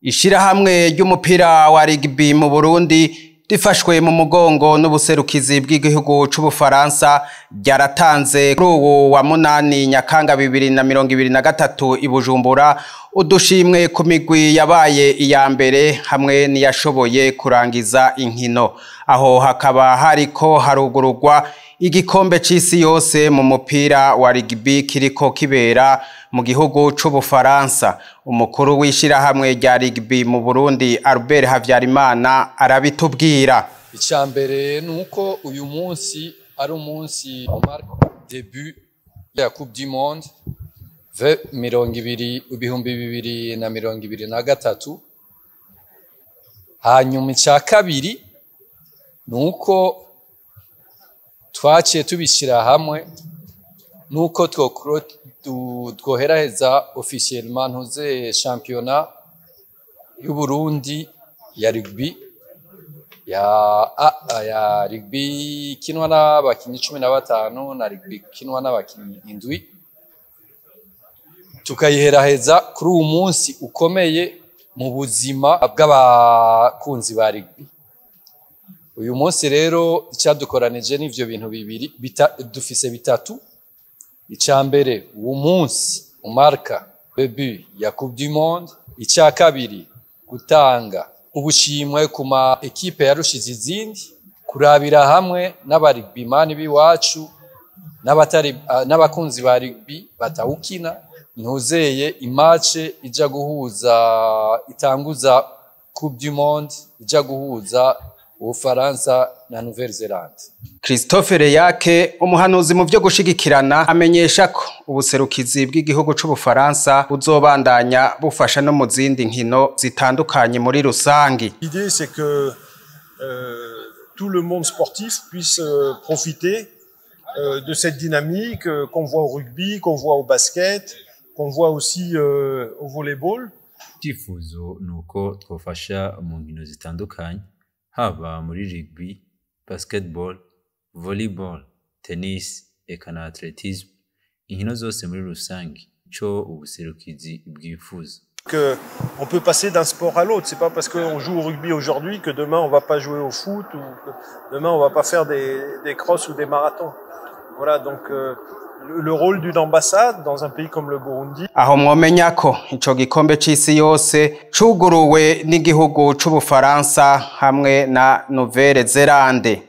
Ishirahamwe ry'umupira wa rugby mu Burundi rifashwe mu mugongo n'ubuserukizi bw'igihugu c'Ubufaransa ryaratanze kuri uwo wa munani Nyakanga 2023 i Bujumbura udushimwe ku migwi yabaye iya mbere hamwe niyashoboye kurangiza inkino. Aho hakaba hariko harugururwa igikombe c'isi yose mu mupira wa rugby kiriko kibera mu gihugu c'Ubufaransa. Umukuru w'ishirahamwe rya rugby mu Burundi Albert Havyarimana arabitubwira. Icambere nuko uyu munsi ari umunsi début ya Coupe du Monde 2023. Hanyuma ica kabiri nuko twaciye tubishira hamwe nuko twoheraheza officiellement ntuze championnat y'u Burundi ya rugby ya rugby kinwa n'abakinyi 15 na rugby kinwa n'abakinyi 7 tukayiheraheza kuri uyu munsi ukomeye mu buzima bw'abakunzi ba rugby. Uyu munsi rero icyadukoranije n'ivyo bintu bibiri dufise bitatu. Icambere uwo munsi umarka debut ya Coupe du Monde, icya kabiri gutanga ubushimwe ku ma equipe yarushize izindi, kurabira hamwe n'abarugbyman biwacu n'abakunzi ba rugby batawukina ntuzeye imace ija guhuza itanguza Coupe du Monde ija guhuza Ufaransa na Nouvelle-Zélande. Christophe Reyake umuhanuzi mu byo gushigikirana amenyesha ko ubuserukizi bw'igihugu c'Ubufaransa buzobandanya bufasha no mu zindi nkino zitandukanye muri rusangi. L'idée c'est que tout le monde sportif puisse profiter de cette dynamique qu'on voit au rugby, qu'on voit au basket, qu'on voit aussi au volleyball. Tifuzo nuko twofasha mu nkino zitandukanye haba muri rugby, basketball, volleyball, tennis eka na athlétisme, inkino zose muri rusangi co ubuserukizi bwifuza. Que on peut passer d'un sport à l'autre, c'est pas parce qu'on joue au rugby aujourd'hui que demain on va pas jouer au foot ou que demain on va pas faire des crosses ou des marathons. Voilà donc le rôle d'une ambassade dans un pays comme le Burundi. Aho mwomenya ko ico gikombe c'isi yose cuguruwe n'igihugu c'Ubufaransa hamwe na Nouvelle-Zélande.